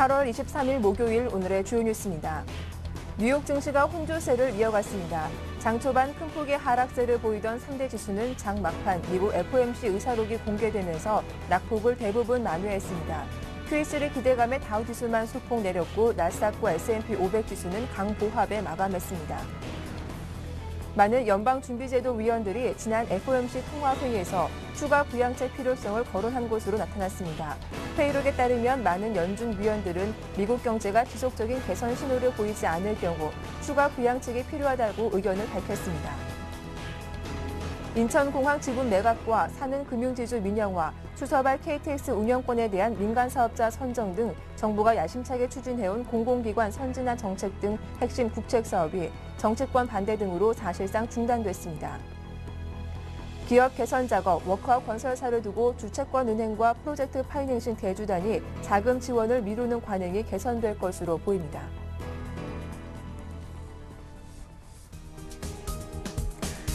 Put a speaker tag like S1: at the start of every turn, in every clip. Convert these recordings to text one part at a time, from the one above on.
S1: 8월 23일 목요일 오늘의 주요 뉴스입니다. 뉴욕 증시가 혼조세를 이어갔습니다. 장 초반 큰 폭의 하락세를 보이던 상대 지수는 장 막판 미국 FOMC 의사록이 공개되면서 낙폭을 대부분 만회했습니다. QE3 기대감에 다우지수만 소폭 내렸고 나스닥과 S&P 500 지수는 강보합에 마감했습니다. 많은 연방준비제도 위원들이 지난 FOMC 통화회의에서 추가 부양책 필요성을 거론한 것으로 나타났습니다. 회의록에 따르면 많은 연준 위원들은 미국 경제가 지속적인 개선 신호를 보이지 않을 경우 추가 부양책이 필요하다고 의견을 밝혔습니다. 인천공항 지분 매각과 사는 금융지주 민영화, 추서발 KTX 운영권에 대한 민간사업자 선정 등 정부가 야심차게 추진해온 공공기관 선진화 정책 등 핵심 국책사업이 정치권 반대 등으로 사실상 중단됐습니다. 기업 개선 작업, 워크아웃 건설사를 두고 주채권은행과 프로젝트 파이낸싱 대주단이 자금 지원을 미루는 관행이 개선될 것으로 보입니다.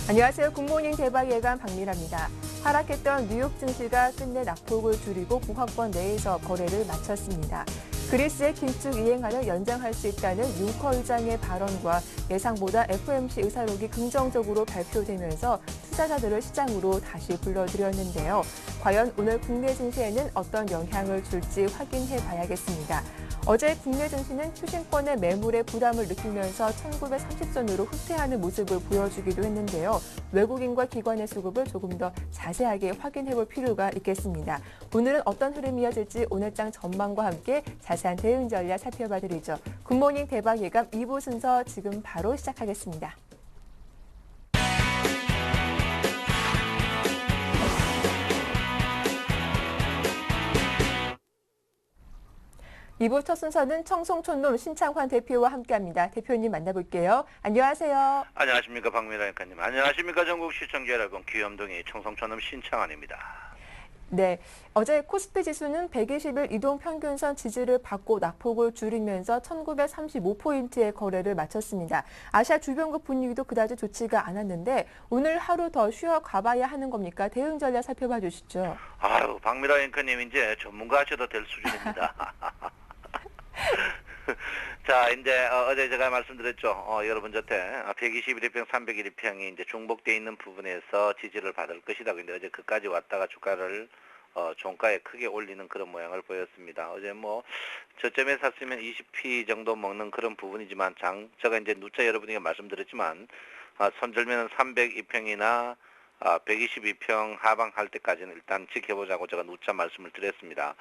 S1: 안녕하세요. 굿모닝 대박 예감 박미라입니다. 하락했던 뉴욕 증시가 끝내 낙폭을 줄이고 고하권 내에서 거래를 마쳤습니다. 그리스의 긴축 이행안을 연장할 수 있다는 융커 의장의 발언과 예상보다 FOMC 의사록이 긍정적으로 발표되면서 투자자들을 시장으로 다시 불러들였는데요. 과연 오늘 국내 증시에는 어떤 영향을 줄지 확인해 봐야겠습니다. 어제 국내 증시는 추심권의 매물에 부담을 느끼면서 1930선으로 후퇴하는 모습을 보여주기도 했는데요. 외국인과 기관의 수급을 조금 더 자세하게 확인해 볼 필요가 있겠습니다. 오늘은 어떤 흐름이 이어질지 오늘장 전망과 함께 자세한 대응 전략 살펴봐 드리죠. 굿모닝 대박 예감 2부 순서 지금 바로 시작하겠습니다. 이부 첫 순서는 청송촌놈 신창환 대표와 함께합니다. 대표님 만나볼게요. 안녕하세요.
S2: 안녕하십니까 박미라 앵커님. 안녕하십니까 전국 시청자 여러분. 귀염둥이 청송촌놈 신창환입니다.
S1: 네, 어제 코스피 지수는 120일 이동평균선 지지를 받고 낙폭을 줄이면서 1935포인트의 거래를 마쳤습니다. 아시아 주변국 분위기도 그다지 좋지가 않았는데 오늘 하루 더 쉬어가봐야 하는 겁니까? 대응 전략 살펴봐 주시죠.
S2: 아유 박미라 앵커님 이제 전문가 하셔도 될 수준입니다. 자, 이제 어제 제가 말씀드렸죠. 여러분 저태 121일평, 301일평이 이제 중복돼 있는 부분에서 지지를 받을 것이다. 근데 어제 그까지 왔다가 주가를 종가에 크게 올리는 그런 모양을 보였습니다. 어제 뭐 저점에 샀으면 20p 정도 먹는 그런 부분이지만 제가 이제 누차 여러분에게 말씀드렸지만 손절면은 302평이나 122평 하방할 때까지는 일단 지켜보자고 제가 누차 말씀을 드렸습니다.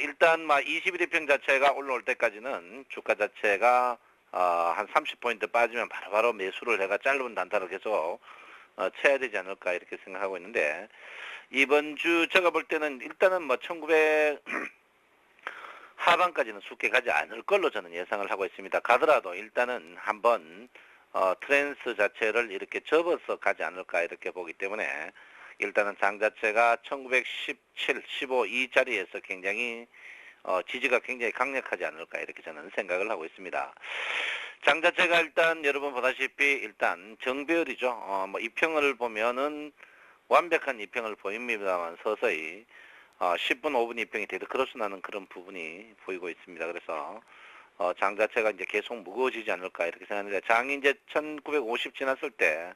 S2: 일단 21일평 자체가 올라올 때까지는 주가 자체가 한 30포인트 빠지면 바로바로 매수를 해가 짧은 단타를 계속 쳐야 되지 않을까 이렇게 생각하고 있는데 이번 주 제가 볼 때는 일단은 1900 하반까지는 쉽게 가지 않을 걸로 저는 예상을 하고 있습니다. 가더라도 일단은 한번 트렌드 자체를 이렇게 접어서 가지 않을까 이렇게 보기 때문에 일단은 장 자체가 1917, 15 이 자리에서 굉장히 지지가 굉장히 강력하지 않을까 이렇게 저는 생각을 하고 있습니다. 장 자체가 일단 여러분 보다시피 일단 정배열이죠. 이평을 보면은 완벽한 이평을 보입니다만 서서히 10분, 5분 이평이 되도 크로스 나는 그런 부분이 보이고 있습니다. 그래서 장 자체가 이제 계속 무거워지지 않을까 이렇게 생각합니다. 장이 이제 1950 지났을 때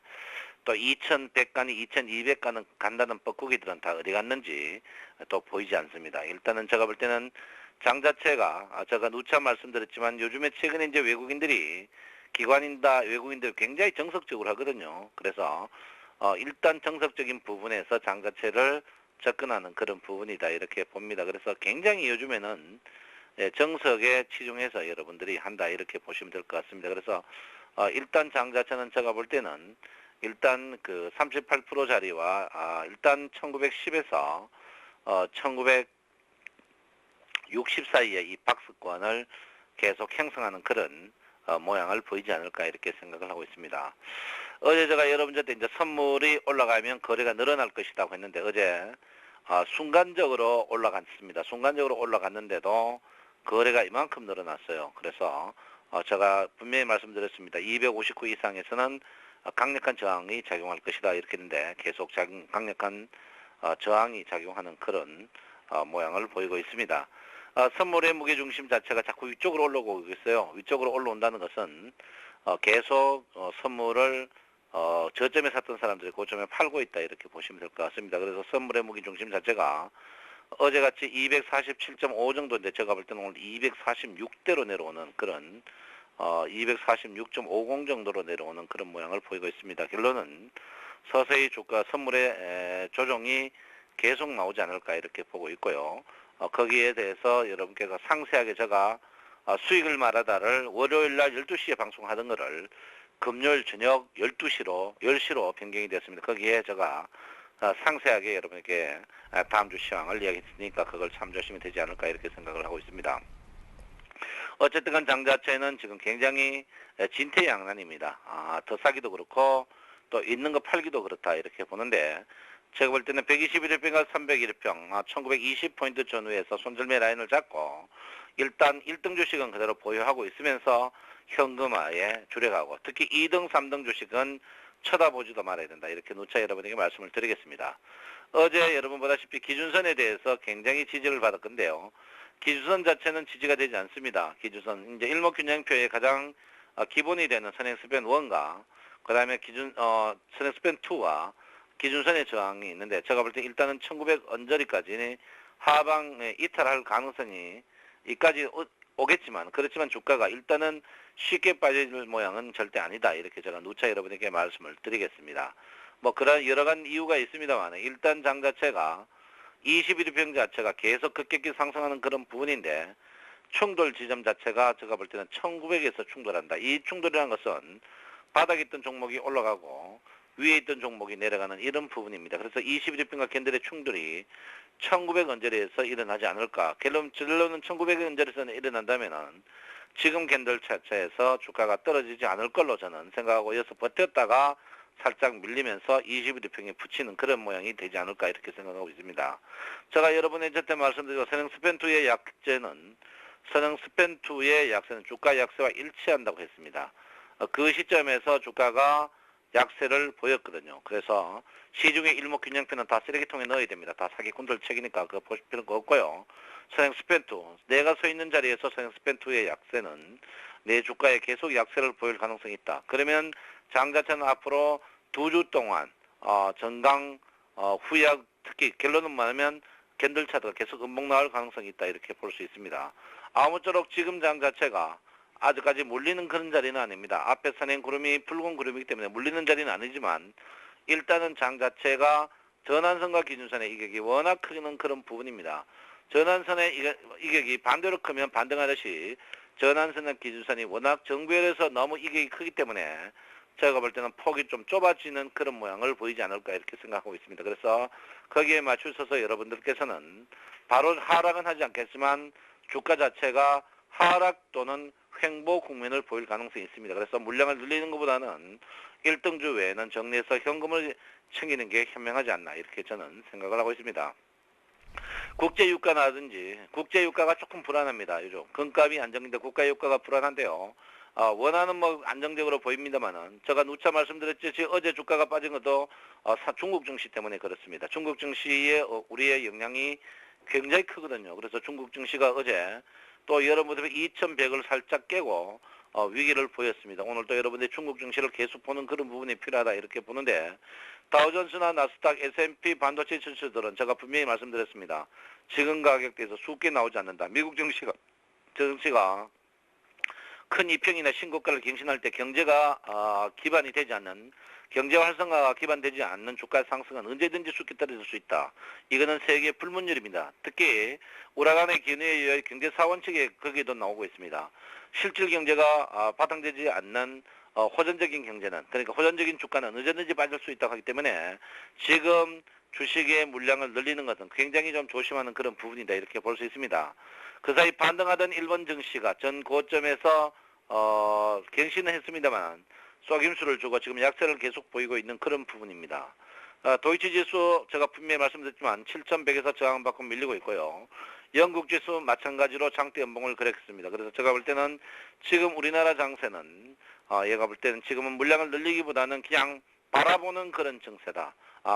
S2: 또 2100가니 2200가는 간다는 뻐꾸기들은 다 어디 갔는지 또 보이지 않습니다. 일단은 제가 볼 때는 장 자체가 제가 누차 말씀드렸지만 요즘에 최근에 이제 외국인들이 외국인들 굉장히 정석적으로 하거든요. 그래서 일단 정석적인 부분에서 장 자체를 접근하는 그런 부분이다 이렇게 봅니다. 그래서 굉장히 요즘에는 정석에 치중해서 여러분들이 한다 이렇게 보시면 될 것 같습니다. 그래서 일단 장 자체는 제가 볼 때는 일단 그 38% 자리와 일단 1910에서 1960 사이에 이 박스권을 계속 형성하는 그런 모양을 보이지 않을까 이렇게 생각을 하고 있습니다. 어제 제가 여러분들한테 이제 선물이 올라가면 거래가 늘어날 것이라고 했는데 어제 순간적으로 올라갔습니다. 순간적으로 올라갔는데도 거래가 이만큼 늘어났어요. 그래서 제가 분명히 말씀드렸습니다. 259 이상에서는 강력한 저항이 작용할 것이다 이렇게 했는데 계속 강력한 저항이 작용하는 그런 모양을 보이고 있습니다. 선물의 무게중심 자체가 자꾸 위쪽으로 올라오고 있어요. 위쪽으로 올라온다는 것은 계속 선물을 저점에 샀던 사람들이 고점에 팔고 있다 이렇게 보시면 될 것 같습니다. 그래서 선물의 무게중심 자체가 어제같이 247.5 정도인데 제가 볼 때는 오늘 246대로 내려오는 그런 246.50 정도로 내려오는 그런 모양을 보이고 있습니다. 결론은 서서히 주가 선물의 조정이 계속 나오지 않을까 이렇게 보고 있고요. 거기에 대해서 여러분께서 상세하게 제가 수익을 말하다를 월요일날 12시에 방송하던 거를 금요일 저녁 12시로 10시로 변경이 됐습니다. 거기에 제가 상세하게 여러분에게 다음 주 시황을 이야기했으니까 그걸 참조하시면 되지 않을까 이렇게 생각을 하고 있습니다. 어쨌든 간 장 자체는 지금 굉장히 진퇴양난입니다. 더 사기도 그렇고 또 있는 거 팔기도 그렇다 이렇게 보는데 제가 볼 때는 121일평과 301일평 1920포인트 전후에서 손절매 라인을 잡고 일단 1등 주식은 그대로 보유하고 있으면서 현금화에 주력하고 특히 2등, 3등 주식은 쳐다보지도 말아야 된다. 이렇게 누차 여러분에게 말씀을 드리겠습니다. 어제 여러분 보다시피 기준선에 대해서 굉장히 지지를 받았건데요. 기준선 자체는 지지가 되지 않습니다. 기준선 이제 일목균형표의 가장 기본이 되는 선행스팬 1과 그 다음에 선행스팬 2와 기준선의 저항이 있는데 제가 볼 때 일단은 1900 언저리까지 하방에 이탈할 가능성이 이까지 오겠지만 그렇지만 주가가 일단은 쉽게 빠질 모양은 절대 아니다. 이렇게 제가 누차 여러분에게 말씀을 드리겠습니다. 뭐 그런 여러 가지 이유가 있습니다만 일단 장 자체가 21일평 자체가 계속 급격히 상승하는 그런 부분인데 충돌 지점 자체가 제가 볼 때는 1900에서 충돌한다. 이 충돌이라는 것은 바닥에 있던 종목이 올라가고 위에 있던 종목이 내려가는 이런 부분입니다. 그래서 21일평과 캔들의 충돌이 1900 언저리에서 일어나지 않을까. 결론은 1900 언저리에서 일어난다면은 지금 캔들 자체에서 주가가 떨어지지 않을 걸로 저는 생각하고 여기서 버텼다가 살짝 밀리면서 21일평에 붙이는 그런 모양이 되지 않을까 이렇게 생각하고 있습니다. 제가 여러분의 저때 말씀드리고 선행스팬2의 약재는 선행스팬2의 약세는 주가 약세와 일치한다고 했습니다. 그 시점에서 주가가 약세를 보였거든요. 그래서 시중의 일목균형표는 다 쓰레기통에 넣어야 됩니다. 다 사기꾼들 책이니까 그거 보실 필요가 없고요. 선행스팬2, 내가 서 있는 자리에서 선행스팬2의 약세는 내 주가에 계속 약세를 보일 가능성이 있다. 그러면 장 자체는 앞으로 2주 동안 전강 후약 특히 결론은 뭐냐면 캔들 차트가 계속 음봉 나올 가능성이 있다 이렇게 볼 수 있습니다. 아무쪼록 지금 장 자체가 아직까지 물리는 그런 자리는 아닙니다. 앞에 선행 구름이 붉은 구름이기 때문에 물리는 자리는 아니지만 일단은 장 자체가 전환선과 기준선의 이격이 워낙 크는 그런 부분입니다. 전환선의 이격이 반대로 크면 반등하듯이 전환선과 기준선이 워낙 정배열에서 너무 이격이 크기 때문에 제가 볼 때는 폭이 좀 좁아지는 그런 모양을 보이지 않을까 이렇게 생각하고 있습니다. 그래서 거기에 맞추셔서 여러분들께서는 바로 하락은 하지 않겠지만 주가 자체가 하락 또는 횡보 국면을 보일 가능성이 있습니다. 그래서 물량을 늘리는 것보다는 1등주 외에는 정리해서 현금을 챙기는 게 현명하지 않나 이렇게 저는 생각을 하고 있습니다. 국제유가라든지 국제유가가 조금 불안합니다. 요즘 금값이 안정인데 국가유가가 불안한데요. 원하는 뭐 안정적으로 보입니다만은 제가 누차 말씀드렸듯이 어제 주가가 빠진 것도 중국 증시 때문에 그렇습니다. 중국 증시에 우리의 영향이 굉장히 크거든요. 그래서 중국 증시가 어제 또 여러분들이 2100을 살짝 깨고 위기를 보였습니다. 오늘도 여러분들이 중국 증시를 계속 보는 그런 부분이 필요하다 이렇게 보는데 다우존스나 나스닥, S&P 반도체 지수들은 제가 분명히 말씀드렸습니다. 지금 가격대에서 수익이 나오지 않는다. 미국 증시가 큰 이평이나 신고가를 갱신할 때 경제가 기반이 되지 않는 경제 활성화가 기반되지 않는 주가 상승은 언제든지 수익이 떨어질 수 있다. 이거는 세계 불문율입니다. 특히 우라간의 기운에 의해 경제 사원칙에 거기도 나오고 있습니다. 실질 경제가 바탕되지 않는 호전적인 경제는 그러니까 호전적인 주가는 언제든지 빠질 수 있다고 하기 때문에 지금 주식의 물량을 늘리는 것은 굉장히 좀 조심하는 그런 부분이다 이렇게 볼 수 있습니다. 그 사이 반등하던 일본 증시가 전 고점에서 갱신을 했습니다만 쏘김수를 주고 지금 약세를 계속 보이고 있는 그런 부분입니다. 도이치 지수 제가 분명히 말씀드렸지만 7100에서 저항받고 밀리고 있고요. 영국 지수 마찬가지로 장대 연봉을 그랬습니다. 그래서 제가 볼 때는 지금 우리나라 장세는 얘가 볼 때는 지금은 물량을 늘리기보다는 그냥 바라보는 그런 증세다.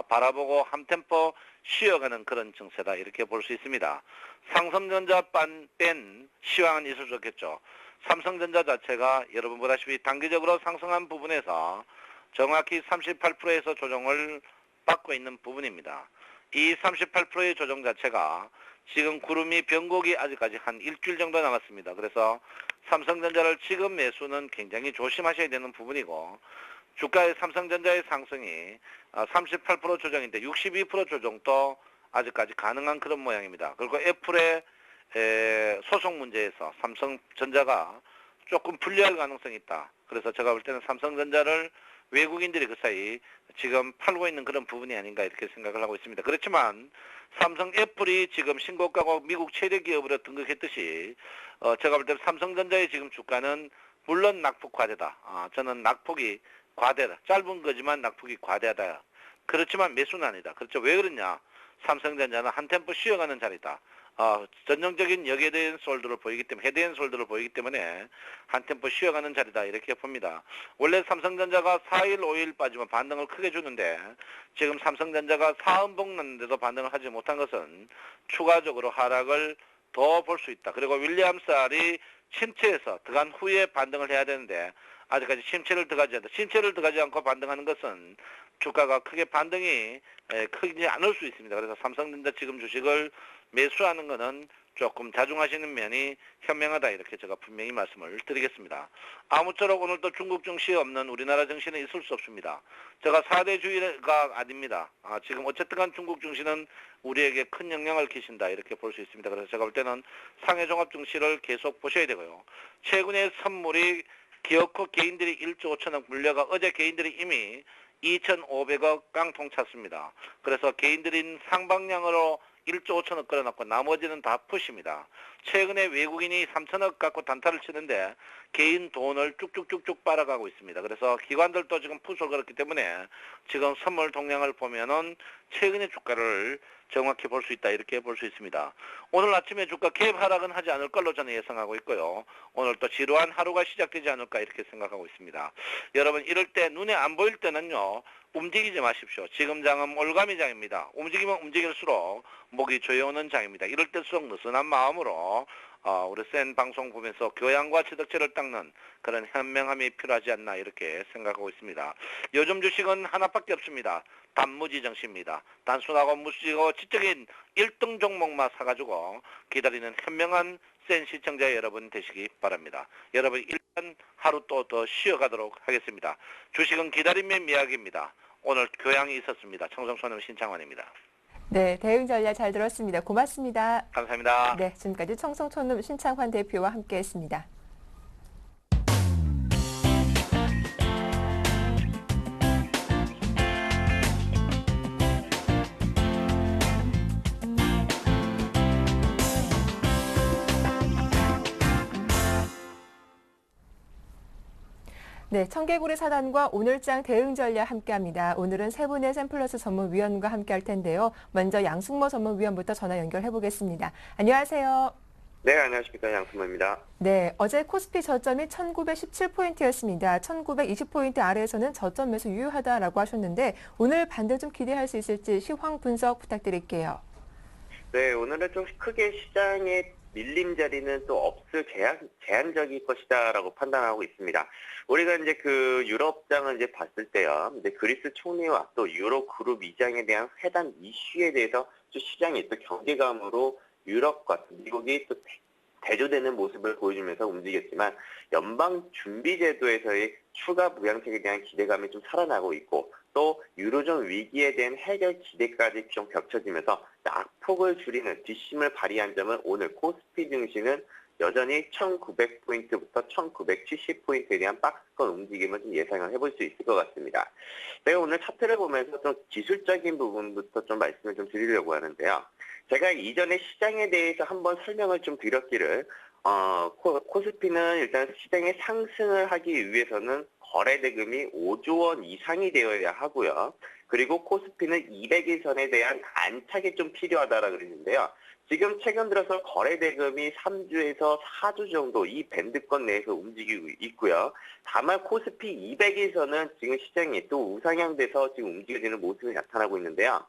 S2: 바라보고 한 템포 쉬어가는 그런 증세다 이렇게 볼 수 있습니다. 삼성전자 뺀 시황은 있을 수 없겠죠. 삼성전자 자체가 여러분 보다시피 단기적으로 상승한 부분에서 정확히 38%에서 조정을 받고 있는 부분입니다. 이 38%의 조정 자체가 지금 구름이 변곡이 아직까지 한 일주일 정도 남았습니다. 그래서 삼성전자를 지금 매수는 굉장히 조심하셔야 되는 부분이고, 주가의 삼성전자의 상승이 38% 조정인데 62% 조정도 아직까지 가능한 그런 모양입니다. 그리고 애플의 소송 문제에서 삼성전자가 조금 불리할 가능성이 있다. 그래서 제가 볼 때는 삼성전자를 외국인들이 그 사이 지금 팔고 있는 그런 부분이 아닌가 이렇게 생각을 하고 있습니다. 그렇지만 삼성 애플이 지금 신고가고 미국 최대 기업으로 등극했듯이 제가 볼 때 삼성전자의 지금 주가는 물론 낙폭 과대다. 저는 낙폭이 과대다. 짧은 거지만 낙폭이 과대하다. 그렇지만 매수는 아니다. 그렇죠. 왜 그러냐. 삼성전자는 한 템포 쉬어가는 자리다. 전형적인 역에 솔드를 보이기 때문에, 헤드앤 솔드를 보이기 때문에 한 템포 쉬어가는 자리다 이렇게 봅니다. 원래 삼성전자가 4일, 5일 빠지면 반등을 크게 주는데 지금 삼성전자가 4음봉 났는데도 반등을 하지 못한 것은 추가적으로 하락을 더 볼 수 있다. 그리고 윌리엄스알이 침체에서 들어간 후에 반등을 해야 되는데 아직까지 침체를 들어가지 않고 반등하는 것은 주가가 크게 반등이 크지 않을 수 있습니다. 그래서 삼성전자 지금 주식을 매수하는 것은 조금 자중하시는 면이 현명하다 이렇게 제가 분명히 말씀을 드리겠습니다. 아무쪼록 오늘도 중국 증시 없는 우리나라 증시는 있을 수 없습니다. 제가 4대주의가 아닙니다. 지금 어쨌든 간 중국 증시는 우리에게 큰 영향을 끼친다 이렇게 볼 수 있습니다. 그래서 제가 볼 때는 상해 종합 증시를 계속 보셔야 되고요. 최근에 선물이 기업코 개인들이 1조 5천억 물려가 어제 개인들이 이미 2,500억 깡통 찼습니다. 그래서 개인들인 상방량으로 1조 5천억 끌어놨고 나머지는 다 푸시입니다. 최근에 외국인이 3천억 갖고 단타를 치는데 개인 돈을 쭉쭉쭉쭉 빨아가고 있습니다. 그래서 기관들도 지금 푸시를 걸었기 때문에 지금 선물 동향을 보면은 최근의 주가를 정확히 볼 수 있다 이렇게 볼 수 있습니다. 오늘 아침에 주가 갭 하락은 하지 않을 걸로 저는 예상하고 있고요. 오늘 또 지루한 하루가 시작되지 않을까 이렇게 생각하고 있습니다. 여러분 이럴 때 눈에 안 보일 때는요. 움직이지 마십시오. 지금 장은 올가미 장입니다. 움직이면 움직일수록 목이 조여오는 장입니다. 이럴 때수록 느슨한 마음으로 우리 센 방송 보면서 교양과 지덕체를 닦는 그런 현명함이 필요하지 않나 이렇게 생각하고 있습니다. 요즘 주식은 하나밖에 없습니다. 단무지 정시입니다. 단순하고 무지고 지적인 1등 종목만 사가지고 기다리는 현명한 센 시청자 여러분 되시기 바랍니다. 여러분 일단 하루 또 더 쉬어가도록 하겠습니다. 주식은 기다림의 미학입니다. 오늘 교양이 있었습니다. 청성소년 신창환입니다.
S1: 네, 대응 전략 잘 들었습니다. 고맙습니다.
S2: 감사합니다.
S1: 네, 지금까지 청성촌놈 신창환 대표와 함께했습니다. 네, 청개구리 사단과 오늘장 대응 전략 함께합니다. 오늘은 세 분의 샘플러스 전문위원과 함께할 텐데요. 먼저 양승모 전문위원부터 전화 연결해 보겠습니다. 안녕하세요.
S3: 네, 안녕하십니까. 양승모입니다.
S1: 네, 어제 코스피 저점이 1917포인트였습니다. 1920포인트 아래에서는 저점 매수 유효하다라고 하셨는데 오늘 반등 좀 기대할 수 있을지 시황 분석 부탁드릴게요.
S3: 네, 오늘은 좀 크게 시장의 밀림 자리는 또 없을 제한적일 것이다라고 판단하고 있습니다. 우리가 이제 그 유럽장을 이제 봤을 때요. 이제 그리스 총리와 또 유로 그룹 이장에 대한 회담 이슈에 대해서 또 시장이 또 경계감으로 유럽과 미국이 또 대조되는 모습을 보여주면서 움직였지만 연방준비제도에서의 추가 부양책에 대한 기대감이 좀 살아나고 있고 또 유로존 위기에 대한 해결 기대까지 좀 겹쳐지면서 낙폭을 줄이는 뒷심을 발휘한 점은 오늘 코스피 증시는 여전히 1900포인트부터 1970포인트에 대한 박스권 움직임을 좀 예상을 해볼 수 있을 것 같습니다. 제가 오늘 차트를 보면서 좀 기술적인 부분부터 좀 말씀을 좀 드리려고 하는데요. 제가 이전에 시장에 대해서 한번 설명을 좀 드렸기를 코스피는 일단 시장의 상승을 하기 위해서는 거래 대금이 5조 원 이상이 되어야 하고요. 그리고 코스피는 200일선에 대한 안착이 좀 필요하다라고 그랬는데요. 지금 최근 들어서 거래 대금이 3주에서 4주 정도 이 밴드권 내에서 움직이고 있고요. 다만 코스피 200일선은 지금 시장이 또 우상향돼서 지금 움직여지는 모습이 나타나고 있는데요.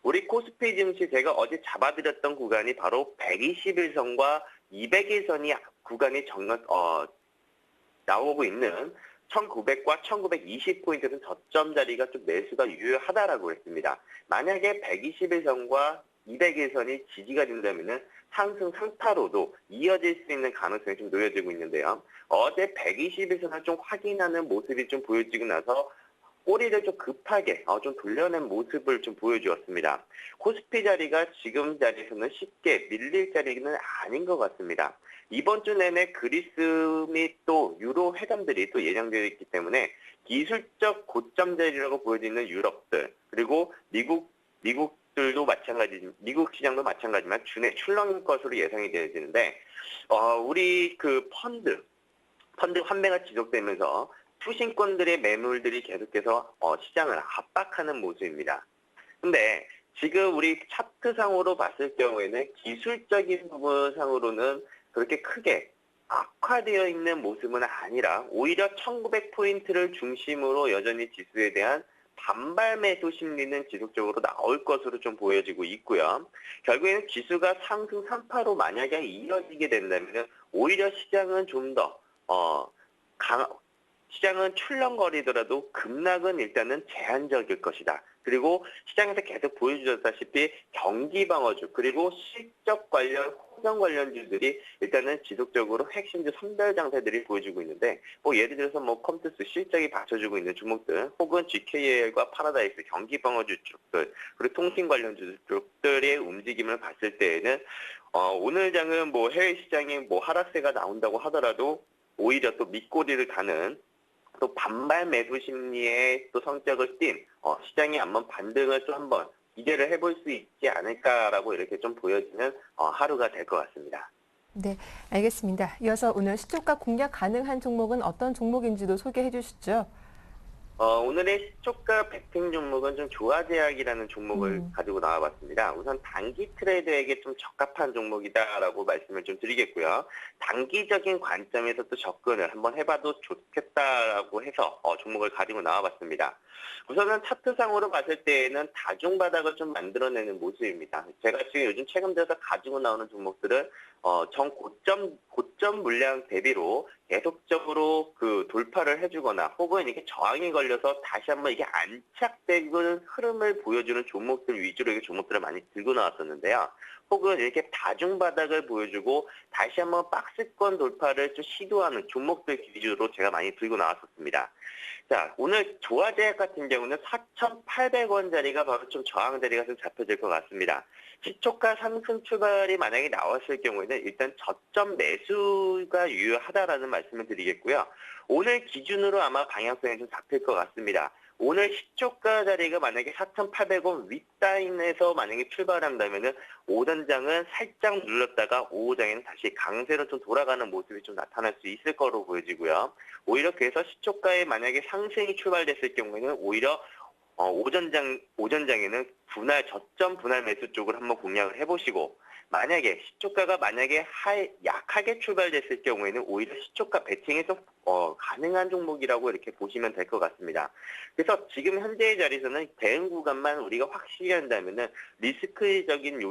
S3: 우리 코스피 증시 제가 어제 잡아드렸던 구간이 바로 121선과 200일선이 구간이 나오고 있는 1900과 1920포인트는 저점 자리가 좀 매수가 유효하다라고 했습니다. 만약에 121선과 200일선이 지지가 된다면 상승 상타로도 이어질 수 있는 가능성이 좀 놓여지고 있는데요. 어제 121선을 좀 확인하는 모습이 좀 보여지고 나서 꼬리를 좀 급하게 좀 돌려낸 모습을 좀 보여주었습니다. 코스피 자리가 지금 자리에서는 쉽게 밀릴 자리는 아닌 것 같습니다. 이번 주 내내 그리스 및 또 유로 회담들이 또 예정되어 있기 때문에 기술적 고점 자리라고 보여지는 유럽들 그리고 미국들도 마찬가지, 미국 시장도 마찬가지지만 준의 출렁일 것으로 예상이 되어지는데 우리 그 펀드 환매가 지속되면서 투신권들의 매물들이 계속해서 시장을 압박하는 모습입니다. 근데 지금 우리 차트상으로 봤을 경우에는 기술적인 부분상으로는 그렇게 크게 악화되어 있는 모습은 아니라 오히려 1900포인트를 중심으로 여전히 지수에 대한 반발 매수 심리는 지속적으로 나올 것으로 좀 보여지고 있고요. 결국에는 지수가 상승 3파로 만약에 이어지게 된다면 오히려 시장은 좀 더 시장은 출렁거리더라도 급락은 일단은 제한적일 것이다. 그리고 시장에서 계속 보여주셨다시피 경기 방어주 그리고 실적 관련 호정 관련주들이 일단은 지속적으로 핵심주 선별 장세들이 보여주고 있는데 예를 들어서 컴투스 실적이 받쳐주고 있는 주목들 혹은 GKL과 파라다이스 경기 방어주 쪽들 그리고 통신 관련주 쪽들의 움직임을 봤을 때에는 오늘 장은 해외 시장에 하락세가 나온다고 하더라도 오히려 또 밑꼬리를 가는 또 반발 매수 심리에 또 성격을 띈 시장이 한번 반등을 또 한번 기대를 해볼 수 있지 않을까라고 이렇게 좀 보여지는 하루가 될 것 같습니다.
S1: 네, 알겠습니다. 이어서 오늘 시초가 공략 가능한 종목은 어떤 종목인지도 소개해 주시죠.
S3: 오늘의 시초가 베팅 종목은 좀 조화제약이라는 종목을 가지고 나와봤습니다. 우선 단기 트레이더에게 좀 적합한 종목이다라고 말씀을 좀 드리겠고요. 단기적인 관점에서 또 접근을 한번 해봐도 좋겠다라고 해서 종목을 가지고 나와봤습니다. 우선은 차트상으로 봤을 때에는 다중바닥을 좀 만들어내는 모습입니다. 제가 지금 요즘 최근 들어서 가지고 나오는 종목들은 전 고점 물량 대비로 계속적으로 그 돌파를 해주거나 혹은 이렇게 저항이 걸려서 다시 한번 이게 안착되는 흐름을 보여주는 종목들 위주로 이렇게 종목들을 많이 들고 나왔었는데요. 혹은 이렇게 다중바닥을 보여주고 다시 한번 박스권 돌파를 좀 시도하는 종목들 위주로 제가 많이 들고 나왔었습니다. 자, 오늘 조화제약 같은 경우는 4,800원 자리가 바로 좀 저항 자리가 좀 잡혀질 것 같습니다. 시초가 상승 출발이 만약에 나왔을 경우에는 일단 저점 매수가 유효하다라는 말씀을 드리겠고요. 오늘 기준으로 아마 방향성이 좀 잡힐 것 같습니다. 오늘 시초가 자리가 만약에 4,800원 윗라인에서 만약에 출발한다면은 오전장은 살짝 눌렀다가 오후장에는 다시 강세로 좀 돌아가는 모습이 좀 나타날 수 있을 거로 보여지고요. 오히려 그래서 시초가에 만약에 상승이 출발됐을 경우에는 오히려 오전장에는 저점 분할 매수 쪽을 한번 공략을 해보시고 만약에 시초가가 약하게 출발됐을 경우에는 오히려 시초가 베팅이 좀 가능한 종목이라고 이렇게 보시면 될 것 같습니다. 그래서 지금 현재의 자리에서는 대응 구간만 우리가 확실히 한다면은 리스크적인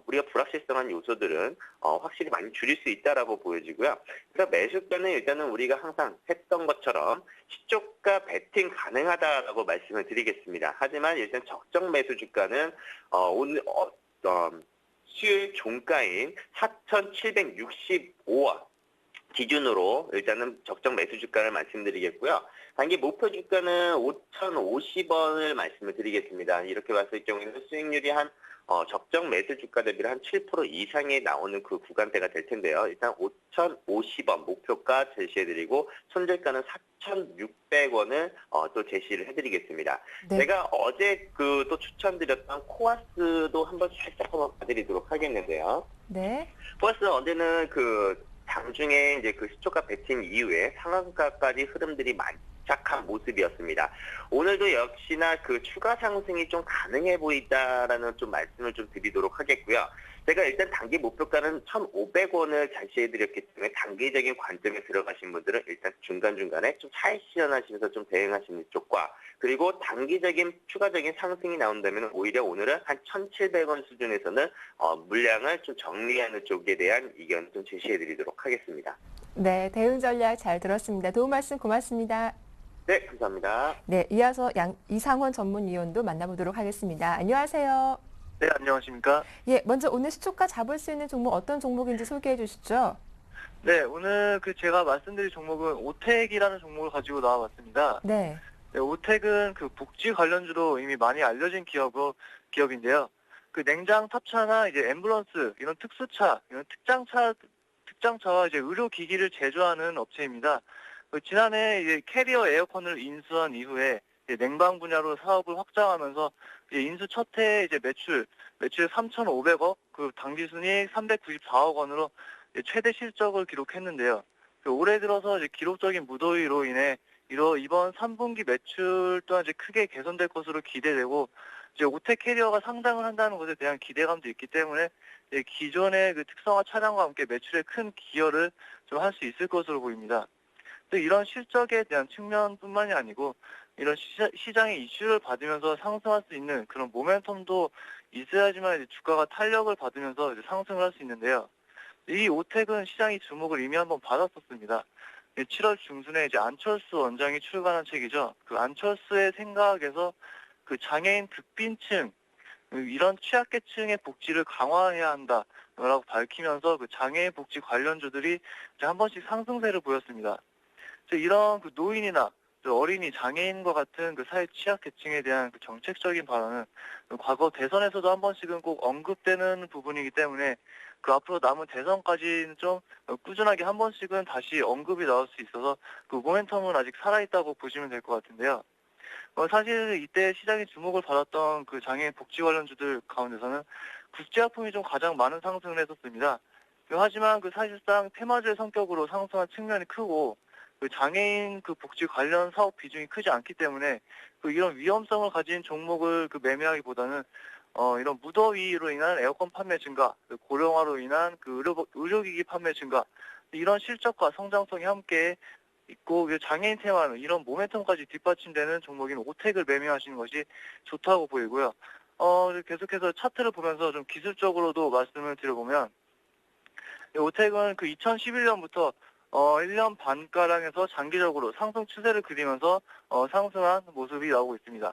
S3: 우리가 불확실성한 요소들은 확실히 많이 줄일 수 있다라고 보여지고요. 그래서 매수가는 일단은 우리가 항상 했던 것처럼 시초가 베팅 가능하다라고 말씀을 드리겠습니다. 하지만 일단 적정 매수 주가는 오늘 수요일 종가인 4,765원 기준으로 일단은 적정 매수 주가를 말씀드리겠고요. 단기 목표 주가는 5,050원을 말씀을 드리겠습니다. 이렇게 봤을 경우에는 수익률이 한 적정 매수 주가 대비로 한 7% 이상이 나오는 그 구간대가 될 텐데요. 일단 5,050원 목표가 제시해드리고 손절가는 4,600원을 또 제시를 해드리겠습니다.
S1: 네.
S3: 제가 어제 또 추천드렸던 코아스도 한번 살짝 봐드리도록 하겠는데요.
S1: 네.
S3: 코아스 어제는 장중에 이제 그 시초가 베팅 이후에 상한가까지 흐름들이 집착한 모습이었습니다. 오늘도 역시나 그 추가 상승이 좀 가능해 보인다라는 좀 말씀을 좀 드리도록 하겠고요. 제가 일단 단기 목표가는 1,500원을 제시해드렸기 때문에 단기적인 관점에 들어가신 분들은 일단 중간중간에 좀 차익 실현하시면서 좀 대응하시는 쪽과, 그리고 단기적인 추가적인 상승이 나온다면 오히려 오늘은 한 1,700원 수준에서는 물량을 좀 정리하는 쪽에 대한 의견을 좀 제시해드리도록 하겠습니다.
S1: 네, 대응 전략 잘 들었습니다. 도움 말씀 고맙습니다.
S3: 네, 감사합니다.
S1: 네, 이어서 이상원 전문위원도 만나보도록 하겠습니다. 안녕하세요.
S4: 네, 안녕하십니까?
S1: 예, 먼저 오늘 시초가 잡을 수 있는 종목 어떤 종목인지 소개해 주시죠.
S4: 네, 오늘 제가 말씀드릴 종목은 오텍이라는 종목을 가지고 나와봤습니다.
S1: 네.
S4: 네, 오텍은 그 복지 관련주로 이미 많이 알려진 기업인데요. 그 냉장 탑차나 이제 앰뷸런스, 이런 특수차, 이런 특장차와 이제 의료기기를 제조하는 업체입니다. 지난해 이제 캐리어 에어컨을 인수한 이후에 이제 냉방 분야로 사업을 확장하면서 이제 인수 첫 해 이제 매출 3,500억, 그 당기순이익 394억 원으로 이제 최대 실적을 기록했는데요. 올해 들어서 이제 기록적인 무더위로 인해 이번 3분기 매출 또한 이제 크게 개선될 것으로 기대되고, 이제 오텍 캐리어가 상장을 한다는 것에 대한 기대감도 있기 때문에 이제 기존의 그 특성화 차량과 함께 매출에 큰 기여를 좀 할 수 있을 것으로 보입니다. 또 이런 실적에 대한 측면뿐만이 아니고 이런 시장의 이슈를 받으면서 상승할 수 있는 그런 모멘텀도 있어야지만 이제 주가가 탄력을 받으면서 이제 상승을 할 수 있는데요. 이 오텍은 시장이 주목을 이미 한번 받았었습니다. 7월 중순에 이제 안철수 원장이 출간한 책이죠. 그 안철수의 생각에서 그 장애인 극빈층, 이런 취약계층의 복지를 강화해야 한다라고 밝히면서 그 장애인 복지 관련주들이 이제 한 번씩 상승세를 보였습니다. 이런 그 노인이나 어린이, 장애인과 같은 그 사회 취약계층에 대한 그 정책적인 발언은 과거 대선에서도 한 번씩은 꼭 언급되는 부분이기 때문에 그 앞으로 남은 대선까지는 좀 꾸준하게 한 번씩은 다시 언급이 나올 수 있어서 그 모멘텀은 아직 살아있다고 보시면 될 것 같은데요. 사실 이때 시장의 주목을 받았던 그 장애인 복지 관련주들 가운데서는 국제약품이 좀 가장 많은 상승을 했었습니다. 하지만 그 사실상 테마주의 성격으로 상승한 측면이 크고, 그 장애인 그 복지 관련 사업 비중이 크지 않기 때문에 그 이런 위험성을 가진 종목을 그 매매하기보다는 이런 무더위로 인한 에어컨 판매 증가, 고령화로 인한 그 의료기기 판매 증가, 이런 실적과 성장성이 함께 있고 장애인 테마는 이런 모멘텀까지 뒷받침되는 종목인 오텍을 매매하시는 것이 좋다고 보이고요. 계속해서 차트를 보면서 좀 기술적으로도 말씀을 드려보면, 오텍은 그 2011년부터 1년 반가량에서 장기적으로 상승 추세를 그리면서 상승한 모습이 나오고 있습니다.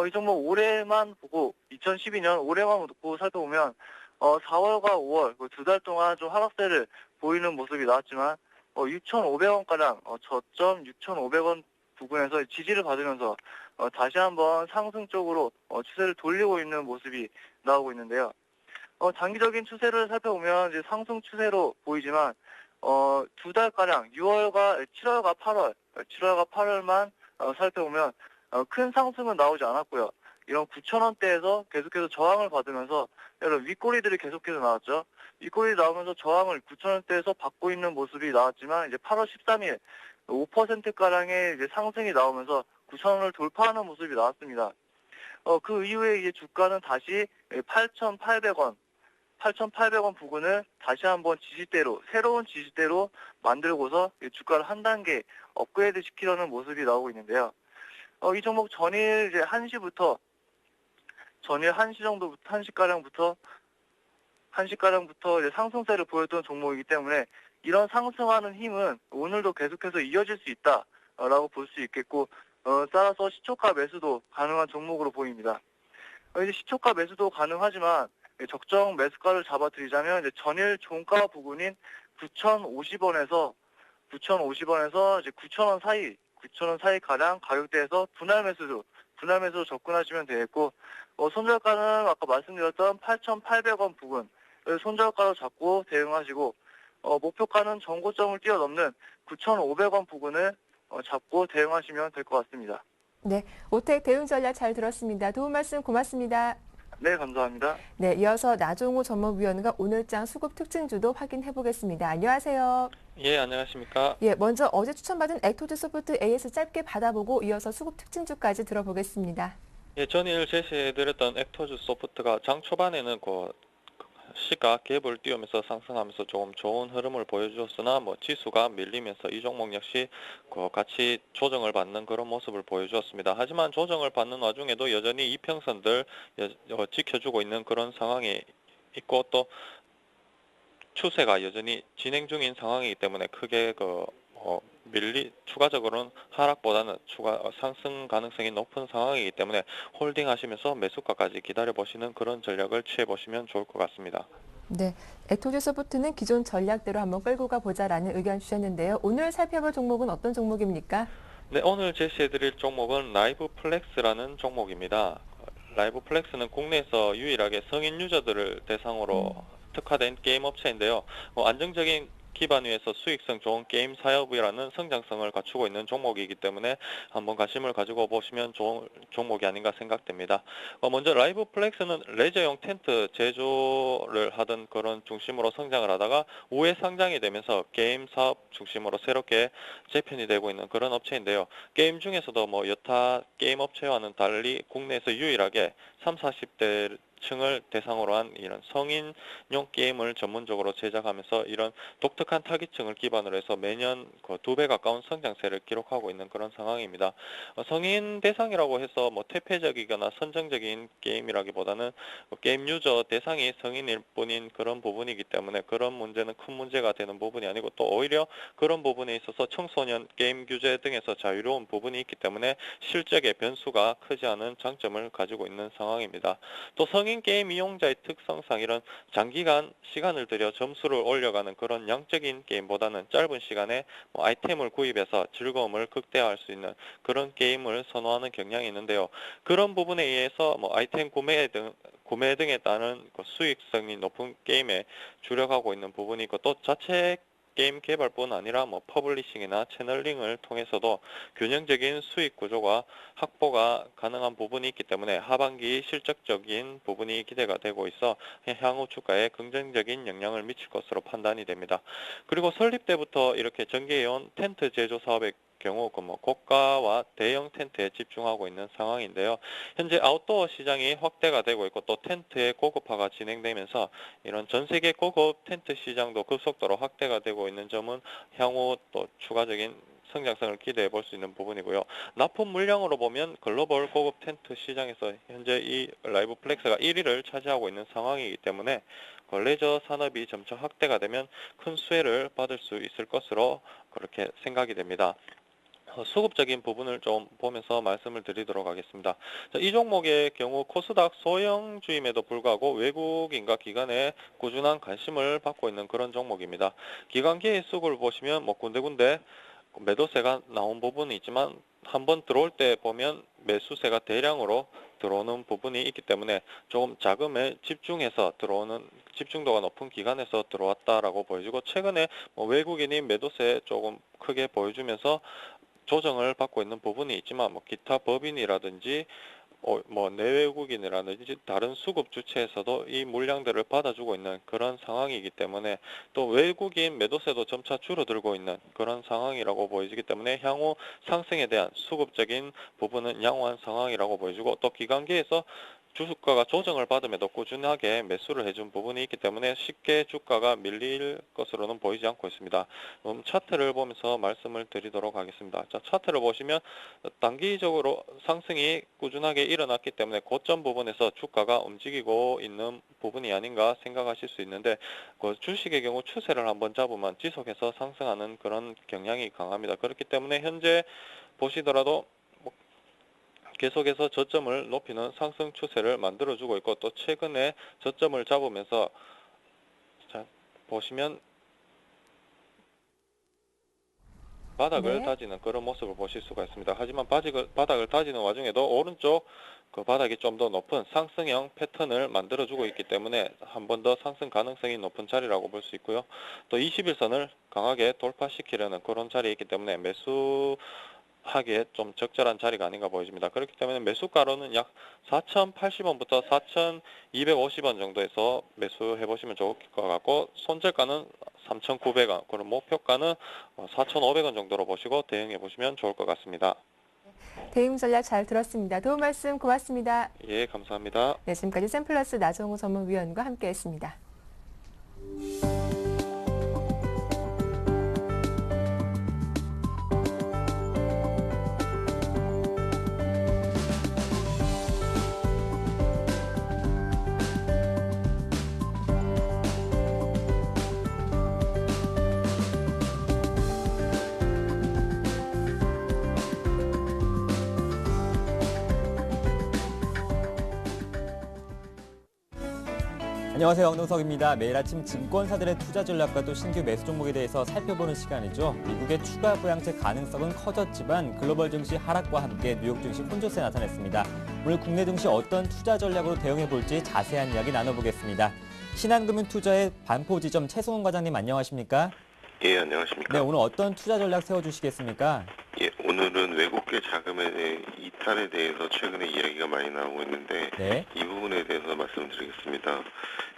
S4: 이 종목 올해만 보고 2012년 올해만 보고 살펴보면 4월과 5월 그 두 달 동안 좀 하락세를 보이는 모습이 나왔지만 6,500원가량 저점 6,500원 부근에서 지지를 받으면서 다시 한번 상승 쪽으로 추세를 돌리고 있는 모습이 나오고 있는데요. 장기적인 추세를 살펴보면 이제 상승 추세로 보이지만 두 달가량 7월과 8월만 살펴보면 큰 상승은 나오지 않았고요. 이런 9,000원대에서 계속해서 저항을 받으면서 이런 윗꼬리들이 계속해서 나왔죠. 윗꼬리 나오면서 저항을 9,000원대에서 받고 있는 모습이 나왔지만 이제 8월 13일 5%가량의 이제 상승이 나오면서 9,000원을 돌파하는 모습이 나왔습니다. 그 이후에 이제 주가는 다시 8,800원 부근을 다시 한번 새로운 지지대로 만들고서 주가를 한 단계 업그레이드 시키려는 모습이 나오고 있는데요. 이 종목 전일 이제 1시 가량부터 이제 상승세를 보였던 종목이기 때문에 이런 상승하는 힘은 오늘도 계속해서 이어질 수 있다라고 볼 수 있겠고, 따라서 시초가 매수도 가능한 종목으로 보입니다. 이제 시초가 매수도 가능하지만 적정 매수가를 잡아드리자면 이제 전일 종가 부근인 9,050원에서 이제 9,000원 사이 가량 가격대에서 분할 매수로 접근하시면 되겠고, 손절가는 아까 말씀드렸던 8,800원 부근 손절가로 잡고 대응하시고, 목표가는 전고점을 뛰어넘는 9,500원 부근을 잡고 대응하시면 될 것 같습니다.
S1: 네, 오텍 대응 전략 잘 들었습니다. 도움 말씀 고맙습니다.
S4: 네, 감사합니다.
S1: 네, 이어서 나종호 전문위원과 오늘장 수급 특징주도 확인해 보겠습니다. 안녕하세요.
S5: 예, 안녕하십니까.
S1: 예, 먼저 어제 추천받은 액토드 소프트 AS 짧게 받아보고 이어서 수급 특징주까지 들어보겠습니다.
S5: 예, 전일 제시해드렸던 액터즈 소프트가 장 초반에는 시가 갭을 띄우면서 상승하면서 조금 좋은 흐름을 보여주었으나 지수가 밀리면서 이 종목 역시 같이 조정을 받는 그런 모습을 보여주었습니다. 하지만 조정을 받는 와중에도 여전히 이평선들 지켜주고 있는 그런 상황이 있고 또 추세가 여전히 진행 중인 상황이기 때문에 크게 추가적으로는 하락보다는 상승 가능성이 높은 상황이기 때문에 홀딩 하시면서 매수가까지 기다려 보시는 그런 전략을 취해 보시면 좋을 것 같습니다.
S1: 네, 액토드 소프트는 기존 전략대로 한번 끌고 가보자라는 의견 주셨는데요. 오늘 살펴볼 종목은 어떤 종목입니까?
S5: 네, 오늘 제시해 드릴 종목은 라이브 플렉스라는 종목입니다. 라이브 플렉스는 국내에서 유일하게 성인 유저들을 대상으로 특화된 게임 업체인데요. 안정적인 기반 위에서 수익성 좋은 게임 사업이라는 성장성을 갖추고 있는 종목이기 때문에 한번 관심을 가지고 보시면 좋은 종목이 아닌가 생각됩니다. 먼저 라이브 플렉스는 레저용 텐트 제조를 하던 그런 중심으로 성장을 하다가 우회 상장이 되면서 게임 사업 중심으로 새롭게 재편이 되고 있는 그런 업체인데요. 게임 중에서도 여타 게임 업체와는 달리 국내에서 유일하게 3, 40대 층을 대상으로 한 이런 성인용 게임을 전문적으로 제작하면서 이런 독특한 타깃층을 기반으로 해서 매년 2배 가까운 성장세를 기록하고 있는 그런 상황입니다. 성인 대상이라고 해서 퇴폐적이거나 선정적인 게임이라기보다는 게임 유저 대상이 성인일 뿐인 그런 부분이기 때문에 그런 문제는 큰 문제가 되는 부분이 아니고 또 오히려 그런 부분에 있어서 청소년 게임 규제 등에서 자유로운 부분이 있기 때문에 실적의 변수가 크지 않은 장점을 가지고 있는 상황입니다. 또 성인 게임 이용자의 특성상 이런 장기간 시간을 들여 점수를 올려가는 그런 양적인 게임보다는 짧은 시간에 아이템을 구입해서 즐거움을 극대화할 수 있는 그런 게임을 선호하는 경향이 있는데요. 그런 부분에 의해서 아이템 구매 등에 따른 수익성이 높은 게임에 주력하고 있는 부분이 있고 또 자체 게임 개발뿐 아니라 퍼블리싱이나 채널링을 통해서도 균형적인 수익 구조가 확보가 가능한 부분이 있기 때문에 하반기 실적적인 부분이 기대가 되고 있어 향후 주가에 긍정적인 영향을 미칠 것으로 판단이 됩니다. 그리고 설립 때부터 이렇게 전개해온 텐트 제조 사업의 경우 고가와 대형 텐트에 집중하고 있는 상황인데요. 현재 아웃도어 시장이 확대가 되고 있고 또 텐트의 고급화가 진행되면서 이런 전 세계 고급 텐트 시장도 급속도로 확대가 되고 있는 점은 향후 또 추가적인 성장성을 기대해 볼 수 있는 부분이고요. 납품 물량으로 보면 글로벌 고급 텐트 시장에서 현재 이 라이브 플렉스가 1위를 차지하고 있는 상황이기 때문에 레저 산업이 점차 확대가 되면 큰 수혜를 받을 수 있을 것으로 그렇게 생각이 됩니다. 수급적인 부분을 좀 보면서 말씀을 드리도록 하겠습니다. 이 종목의 경우 코스닥 소형주임에도 불구하고 외국인과 기관의 꾸준한 관심을 받고 있는 그런 종목입니다. 기관계의 수급을 보시면 군데군데 매도세가 나온 부분이 있지만 한번 들어올 때 보면 매수세가 대량으로 들어오는 부분이 있기 때문에 조금 자금에 집중해서 들어오는 집중도가 높은 기관에서 들어왔다라고 보여지고 최근에 외국인이 매도세 조금 크게 보여주면서 조정을 받고 있는 부분이 있지만 기타 법인이라든지 내외국인이라든지 다른 수급 주체에서도 이 물량들을 받아주고 있는 그런 상황이기 때문에 또 외국인 매도세도 점차 줄어들고 있는 그런 상황이라고 보여지기 때문에 향후 상승에 대한 수급적인 부분은 양호한 상황이라고 보여지고 또 기관계에서 주가가 조정을 받음에도 꾸준하게 매수를 해준 부분이 있기 때문에 쉽게 주가가 밀릴 것으로는 보이지 않고 있습니다. 차트를 보면서 말씀을 드리도록 하겠습니다. 자, 차트를 보시면 단기적으로 상승이 꾸준하게 일어났기 때문에 고점 부분에서 주가가 움직이고 있는 부분이 아닌가 생각하실 수 있는데 주식의 경우 추세를 한번 잡으면 지속해서 상승하는 그런 경향이 강합니다. 그렇기 때문에 현재 보시더라도 계속해서 저점을 높이는 상승 추세를 만들어주고 있고 또 최근에 저점을 잡으면서 자, 보시면 바닥을
S1: 네.
S5: 다지는 그런 모습을 보실 수가 있습니다. 하지만 바닥을 다지는 와중에도 오른쪽 바닥이 좀 더 높은 상승형 패턴을 만들어주고 있기 때문에 한 번 더 상승 가능성이 높은 자리라고 볼 수 있고요. 또 21선을 강하게 돌파시키려는 그런 자리에 있기 때문에 매수 하기에 좀 적절한 자리가 아닌가 보여집니다. 그렇기 때문에 매수가로는 약 4,080원부터 4,250원 정도에서 매수해 보시면 좋을 것 같고, 손절가는 3,900원, 그리고 목표가는 4,500원 정도로 보시고 대응해 보시면 좋을 것 같습니다.
S1: 대응 전략 잘 들었습니다. 도움 말씀 고맙습니다.
S5: 예, 감사합니다.
S1: 네, 지금까지 샘플러스 나정호 전문위원과 함께했습니다.
S6: 안녕하세요. 황동석입니다. 매일 아침 증권사들의 투자 전략과 또 신규 매수 종목에 대해서 살펴보는 시간이죠. 미국의 추가 부양책 가능성은 커졌지만 글로벌 증시 하락과 함께 뉴욕 증시 혼조세 나타냈습니다. 오늘 국내 증시 어떤 투자 전략으로 대응해 볼지 자세한 이야기 나눠보겠습니다. 신한금융투자의 반포지점 최승훈 과장님 안녕하십니까?
S7: 예, 안녕하십니까?
S6: 네, 오늘 어떤 투자 전략 세워주시겠습니까?
S7: 예, 오늘은 외국계 자금의 이탈에 대해서 최근에 이야기가 많이 나오고 있는데
S6: 네.
S7: 이 부분에 대해서 말씀드리겠습니다.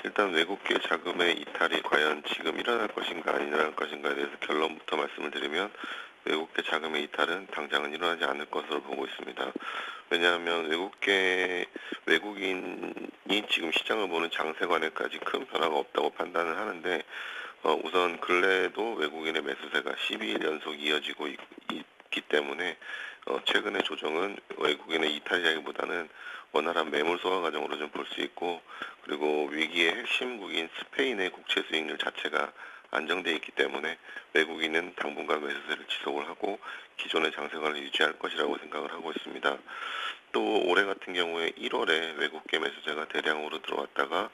S7: 일단 외국계 자금의 이탈이 과연 지금 일어날 것인가 안 일어날 것인가에 대해서 결론부터 말씀을 드리면 외국계 자금의 이탈은 당장은 일어나지 않을 것으로 보고 있습니다. 왜냐하면 외국인이 지금 시장을 보는 장세관에까지 큰 변화가 없다고 판단을 하는데 우선 근래에도 외국인의 매수세가 12일 연속 이어지고 있기 때문에 최근의 조정은 외국인의 이탈이라기보다는 원활한 매물 소화 과정으로 좀 볼 수 있고, 그리고 위기의 핵심국인 스페인의 국채 수익률 자체가 안정돼 있기 때문에 외국인은 당분간 매수세를 지속을 하고 기존의 장세관을 유지할 것이라고 생각을 하고 있습니다. 또 올해 같은 경우에 1월에 외국계 매수세가 대량으로 들어왔다가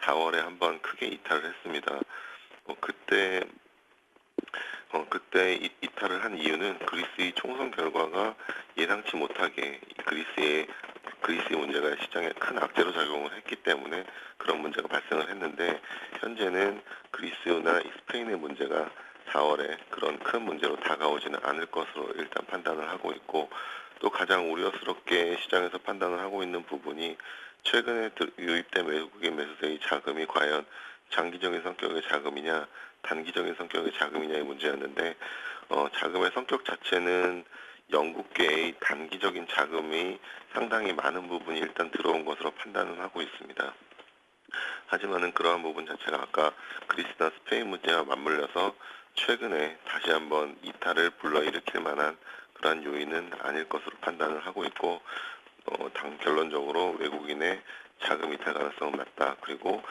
S7: 4월에 한번 크게 이탈을 했습니다. 그때 이탈을 한 이유는 그리스의 총선 결과가 예상치 못하게 그리스의 문제가 시장에 큰 악재로 작용을 했기 때문에 그런 문제가 발생을 했는데, 현재는 그리스나 스페인의 문제가 4월에 그런 큰 문제로 다가오지는 않을 것으로 일단 판단을 하고 있고, 또 가장 우려스럽게 시장에서 판단을 하고 있는 부분이 최근에 유입된 외국인 매수세의 자금이 과연 장기적인 성격의 자금이냐 단기적인 성격의 자금이냐의 문제였는데, 자금의 성격 자체는 영국계의 단기적인 자금이 상당히 많은 부분이 일단 들어온 것으로 판단을 하고 있습니다. 하지만은 그러한 부분 자체가 아까 그리스나 스페인 문제와 맞물려서 최근에 다시 한번 이탈을 불러일으킬 만한 그러한 요인은 아닐 것으로 판단을 하고 있고, 결론적으로 외국인의 자금 이탈 가능성은 낮다. 그리고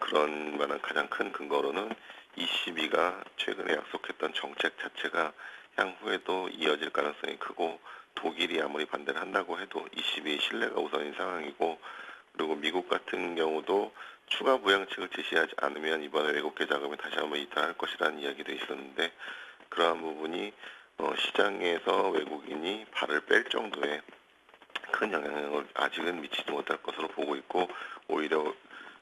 S7: 그런 만한 가장 큰 근거로는 ECB가 최근에 약속했던 정책 자체가 향후에도 이어질 가능성이 크고, 독일이 아무리 반대를 한다고 해도 ECB의 신뢰가 우선인 상황이고, 그리고 미국 같은 경우도 추가 부양책을 제시하지 않으면 이번에 외국계 자금이 다시 한번 이탈할 것이라는 이야기도 있었는데, 그러한 부분이 시장에서 외국인이 발을 뺄 정도의 큰 영향을 아직은 미치지 못할 것으로 보고 있고, 오히려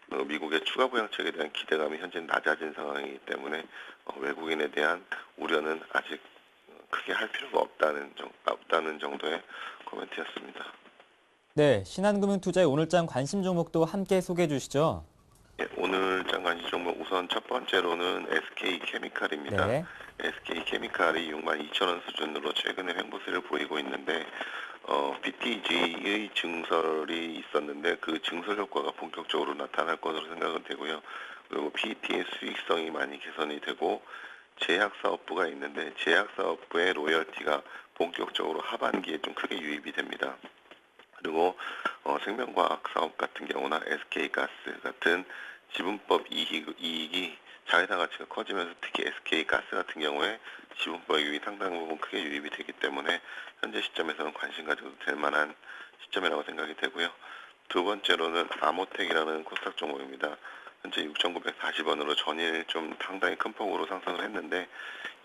S7: 미국의 추가 부양책에 대한 기대감이 현재 낮아진 상황이기 때문에 외국인에 대한 우려는 아직 크게 할 필요가 없다는 정도의 코멘트였습니다.
S6: 네, 신한금융투자의 오늘장 관심 종목도 함께 소개해 주시죠.
S7: 예, 오늘장 관심 종목 우선 첫 번째로는 SK케미칼입니다.
S6: 네.
S7: SK케미칼이 62,000원 수준으로 최근에 횡보세를 보이고 있는데, BTG의 증설이 있었는데 그 증설 효과가 본격적으로 나타날 것으로 생각은 되고요. 그리고 PET의 수익성이 많이 개선이 되고, 제약사업부가 있는데 제약사업부의 로열티가 본격적으로 하반기에 좀 크게 유입이 됩니다. 그리고 생명과학 사업 같은 경우나 SK가스 같은 지분법 이익이 자회사 가치가 커지면서 특히 SK가스 같은 경우에 지분법 이익이 상당 부분 크게 유입이 되기 때문에 현재 시점에서는 관심 가져도 될 만한 시점이라고 생각이 되고요. 두 번째로는 아모텍이라는 코스닥 종목입니다. 현재 6,940원으로 전일 좀 상당히 큰 폭으로 상승을 했는데,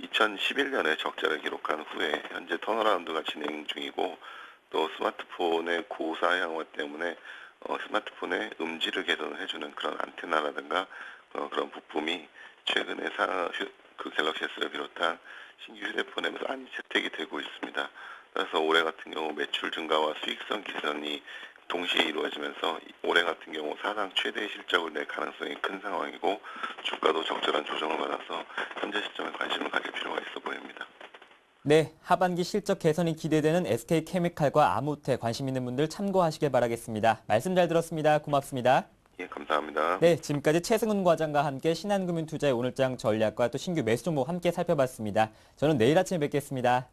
S7: 2011년에 적자를 기록한 후에 현재 턴어라운드가 진행 중이고, 또 스마트폰의 고사양화 때문에 스마트폰의 음질을 개선을 해주는 그런 안테나라든가 그런 부품이 최근에 그 갤럭시 S를 비롯한 신규 휴대폰에서 많이 채택이 되고 있습니다. 따라서 올해 같은 경우 매출 증가와 수익성 개선이 동시에 이루어지면서 올해 같은 경우 사상 최대의 실적을 낼 가능성이 큰 상황이고 주가도 적절한 조정을 받아서 현재 시점에 관심을 가질 필요가 있어 보입니다.
S6: 네, 하반기 실적 개선이 기대되는 SK케미칼과 아모테 관심 있는 분들 참고하시길 바라겠습니다. 말씀 잘 들었습니다. 고맙습니다.
S7: 예, 감사합니다.
S6: 네, 지금까지 최승훈 과장과 함께 신한금융투자의 오늘장 전략과 또 신규 매수 종목 함께 살펴봤습니다. 저는 내일 아침에 뵙겠습니다.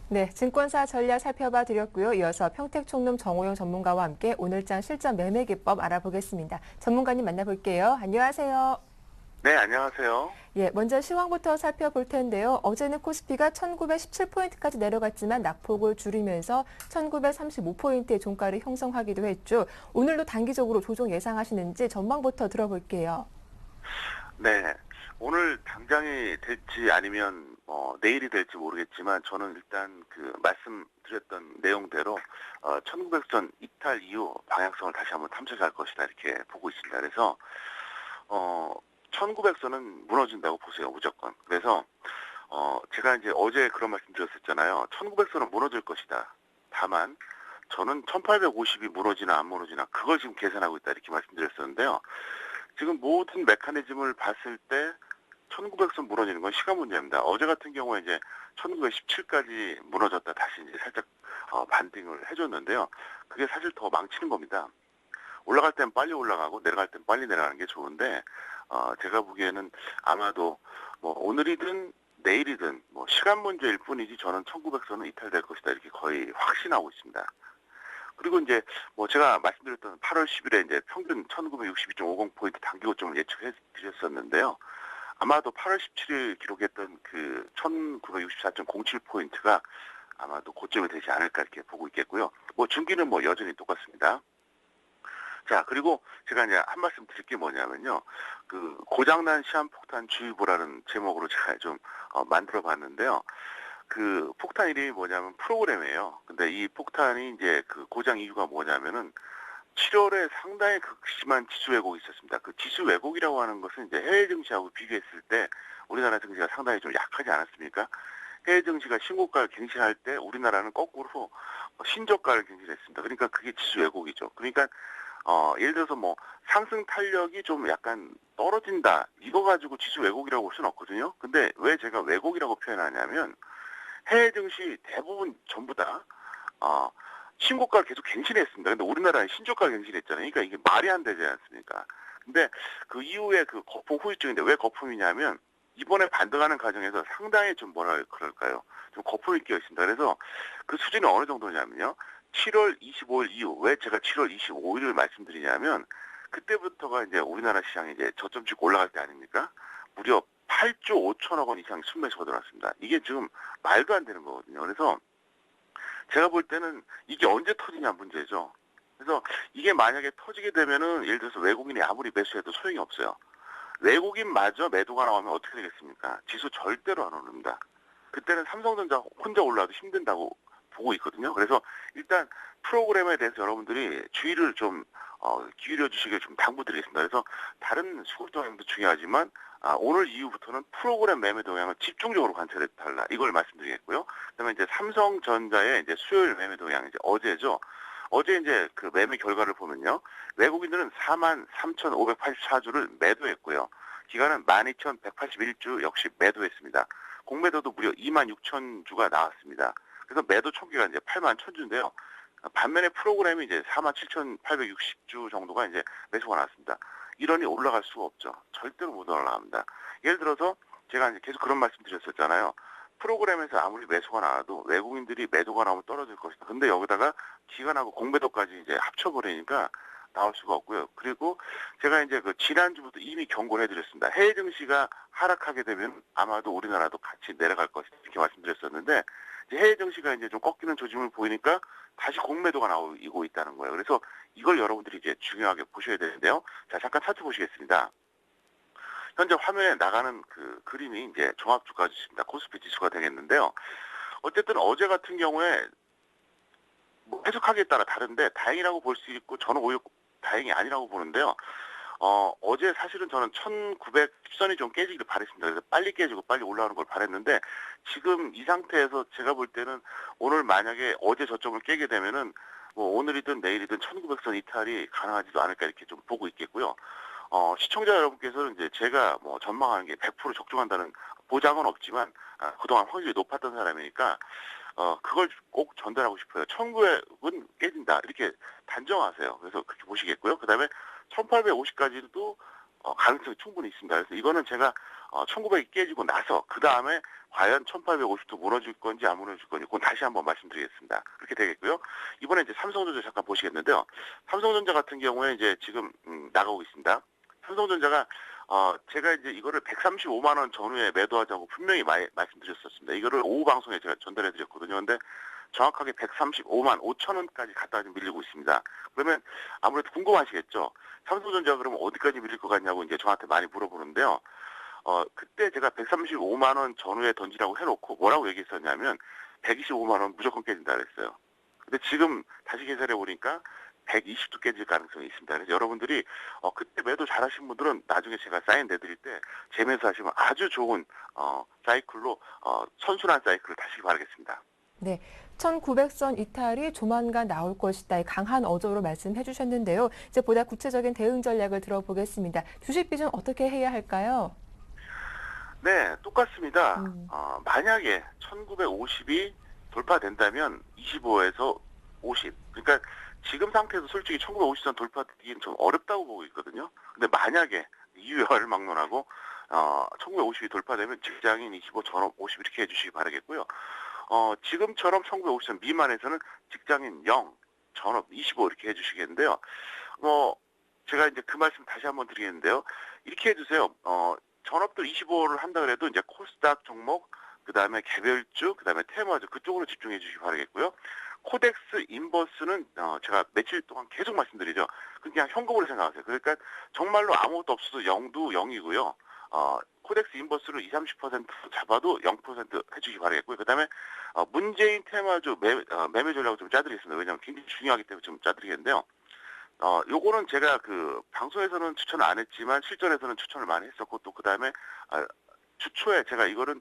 S1: 네, 증권사 전략 살펴봐 드렸고요. 이어서 평택총룸 정호영 전문가와 함께 오늘장 실전 매매 기법 알아보겠습니다. 전문가님 만나볼게요. 안녕하세요.
S8: 네, 안녕하세요.
S1: 예, 먼저 시황부터 살펴볼 텐데요. 어제는 코스피가 1917포인트까지 내려갔지만 낙폭을 줄이면서 1935포인트의 종가를 형성하기도 했죠. 오늘도 단기적으로 조정 예상하시는지 전망부터 들어볼게요.
S8: 네, 오늘 당장이 될지 아니면 내일이 될지 모르겠지만 저는 일단 그 말씀드렸던 내용대로 1900선 이탈 이후 방향성을 다시 한번 탐색할 것이다 이렇게 보고 있습니다. 그래서 1900선은 무너진다고 보세요, 무조건. 그래서 제가 이제 어제 그런 말씀 드렸었잖아요. 1900선은 무너질 것이다. 다만 저는 1850이 무너지나 안 무너지나 그걸 지금 계산하고 있다 이렇게 말씀드렸었는데요. 지금 모든 메커니즘을 봤을 때 1900선 무너지는 건 시간 문제입니다. 어제 같은 경우에 이제 1917까지 무너졌다 다시 이제 살짝 반등을 해줬는데요. 그게 사실 더 망치는 겁니다. 올라갈 땐 빨리 올라가고 내려갈 땐 빨리 내려가는 게 좋은데 제가 보기에는 아마도 뭐 오늘이든 내일이든 뭐 시간 문제일 뿐이지 저는 1900선은 이탈될 것이다 이렇게 거의 확신하고 있습니다. 그리고 이제 뭐 제가 말씀드렸던 8월 10일에 이제 평균 1962.50포인트 단기 고점을 예측해 드렸었는데요. 아마도 8월 17일 기록했던 그 1964.07포인트가 아마도 고점이 되지 않을까 이렇게 보고 있겠고요. 뭐 중기는 뭐 여전히 똑같습니다. 자, 그리고 제가 이제 한 말씀 드릴 게 뭐냐면요. 그 고장난 시한폭탄 주의보라는 제목으로 제가 좀 만들어 봤는데요. 그 폭탄 이름이 뭐냐면 프로그램이에요. 근데 이 폭탄이 이제 그 고장 이유가 뭐냐면은 7월에 상당히 극심한 지수 왜곡이 있었습니다. 그 지수 왜곡이라고 하는 것은 이제 해외 증시하고 비교했을 때 우리나라 증시가 상당히 좀 약하지 않았습니까? 해외 증시가 신고가를 갱신할 때 우리나라는 거꾸로 신저가를 갱신했습니다. 그러니까 그게 지수 왜곡이죠. 그러니까 예를 들어서 뭐 상승 탄력이 좀 약간 떨어진다. 이거 가지고 지수 왜곡이라고 볼 수는 없거든요. 근데 왜 제가 왜곡이라고 표현하냐면 해외 증시 대부분 전부 다 신고가를 계속 갱신했습니다. 근데 우리나라는 신저가를 갱신했잖아요. 그러니까 이게 말이 안 되지 않습니까? 근데 그 이후에 그 거품 후유증인데 왜 거품이냐면 이번에 반등하는 과정에서 상당히 좀 뭐라 그럴까요? 좀 거품이 끼어 있습니다. 그래서 그 수준이 어느 정도냐면요. 7월 25일 이후 왜 제가 7월 25일을 말씀드리냐면 그때부터가 이제 우리나라 시장이 이제 저점 찍고 올라갈 때 아닙니까? 무려 8조 5천억 원 이상 순매수가 들어왔습니다. 이게 지금 말도 안 되는 거거든요. 그래서 제가 볼 때는 이게 언제 터지냐 문제죠. 그래서 이게 만약에 터지게 되면은 예를 들어서 외국인이 아무리 매수해도 소용이 없어요. 외국인마저 매도가 나오면 어떻게 되겠습니까? 지수 절대로 안 오릅니다. 그때는 삼성전자 혼자 올라도 힘든다고 보고 있거든요. 그래서 일단 프로그램에 대해서 여러분들이 주의를 좀 기울여 주시길 좀 당부드리겠습니다. 그래서 다른 수급 동향도 중요하지만 오늘 이후부터는 프로그램 매매 동향을 집중적으로 관찰해 달라. 이걸 말씀드리겠고요. 그다음에 이제 삼성전자의 이제 수요일 매매 동향 이제 어제죠. 어제 이제 그 매매 결과를 보면요. 외국인들은 43,584주를 매도했고요. 기간은 12,181주 역시 매도했습니다. 공매도도 무려 26,000주가 나왔습니다. 그래서 매도 총기가 이제 81,000주인데요. 반면에 프로그램이 이제 47,860주 정도가 이제 매수가 나왔습니다. 이러니 올라갈 수가 없죠. 절대로 못 올라갑니다. 예를 들어서 제가 이제 계속 그런 말씀 드렸었잖아요. 프로그램에서 아무리 매수가 나와도 외국인들이 매도가 나오면 떨어질 것이다. 근데 여기다가 기간하고 공매도까지 이제 합쳐버리니까 나올 수가 없고요. 그리고 제가 이제 그 지난주부터 이미 경고를 해드렸습니다. 해외 증시가 하락하게 되면 아마도 우리나라도 같이 내려갈 것이다. 이렇게 말씀드렸었는데 이제 해외 증시가 이제 좀 꺾이는 조짐을 보이니까 다시 공매도가 나오고 있다는 거예요. 그래서 이걸 여러분들이 이제 중요하게 보셔야 되는데요. 자, 잠깐 살펴보시겠습니다. 현재 화면에 나가는 그 그림이 이제 종합주가 지수입니다. 코스피 지수가 되겠는데요. 어쨌든 어제 같은 경우에 뭐 해석하기에 따라 다른데 다행이라고 볼 수 있고 저는 오히려 다행이 아니라고 보는데요. 어제 사실은 저는 1910선이 좀 깨지기를 바랬습니다. 그래서 빨리 깨지고 빨리 올라오는 걸 바랬는데 지금 이 상태에서 제가 볼 때는 오늘 만약에 어제 저점을 깨게 되면은 뭐 오늘이든 내일이든 1900선 이탈이 가능하지도 않을까 이렇게 좀 보고 있겠고요. 시청자 여러분께서는 이제 제가 뭐 전망하는 게 100% 적중한다는 보장은 없지만 그동안 확률이 높았던 사람이니까 그걸 꼭 전달하고 싶어요. 1900은 깨진다 이렇게 단정하세요. 그래서 그렇게 보시겠고요. 그다음에 1850까지도 가능성이 충분히 있습니다. 그래서 이거는 제가 1900이 깨지고 나서 그 다음에 과연 1850도 무너질 건지 안 무너질 건지 그건 다시 한번 말씀드리겠습니다. 그렇게 되겠고요. 이번에 이제 삼성전자 잠깐 보시겠는데요. 삼성전자 같은 경우에 이제 지금 나가고 있습니다. 삼성전자가 제가 이제 이거를 135만 원 전후에 매도하자고 분명히 말씀드렸었습니다. 이거를 오후 방송에 제가 전달해 드렸거든요. 근데 정확하게 135만 5천 원까지 갔다 밀리고 있습니다. 그러면 아무래도 궁금하시겠죠? 삼성전자 그러면 어디까지 밀릴 것 같냐고 이제 저한테 많이 물어보는데요. 그때 제가 135만 원 전후에 던지라고 해놓고 뭐라고 얘기했었냐면 125만 원 무조건 깨진다 그랬어요. 근데 지금 다시 계산해 보니까 120도 깨질 가능성이 있습니다. 그래서 여러분들이 그때 매도 잘하신 분들은 나중에 제가 사인 내드릴 때 재매수 하시면 아주 좋은 사이클로 선순환 사이클을 타시기 바라겠습니다.
S1: 네, 1900선 이탈이 조만간 나올 것이다. 강한 어조로 말씀해 주셨는데요. 이제 보다 구체적인 대응 전략을 들어보겠습니다. 주식 비중 어떻게 해야 할까요?
S8: 네, 똑같습니다. 만약에 1950이 돌파된다면 25에서 50. 그러니까 지금 상태에서 솔직히 1950선 돌파되기는 좀 어렵다고 보고 있거든요. 근데 만약에 이유를 막론하고 1950이 돌파되면 직장인 25, 전업 50 이렇게 해주시기 바라겠고요. 지금처럼 1950선 미만에서는 직장인 0, 전업 25 이렇게 해주시겠는데요. 제가 이제 그 말씀 다시 한번 드리겠는데요. 이렇게 해주세요. 전업들 25를 한다 그래도 이제 코스닥 종목, 그 다음에 개별주, 그 다음에 테마주 그쪽으로 집중해 주시기 바라겠고요. 코덱스 인버스는 제가 며칠 동안 계속 말씀드리죠. 그냥 현금으로 생각하세요. 그러니까 정말로 아무것도 없어도 0도 0이고요. 코덱스 인버스를 20, 30% 잡아도 0% 해주시기 바라겠고요. 그 다음에 문재인 테마주 매매 전략을 좀 짜드리겠습니다. 왜냐하면 굉장히 중요하기 때문에 좀 짜드리겠는데요. 요거는 제가 그 방송에서는 추천을 안 했지만 실전에서는 추천을 많이 했었고 또 그 다음에 주초에 제가 이거는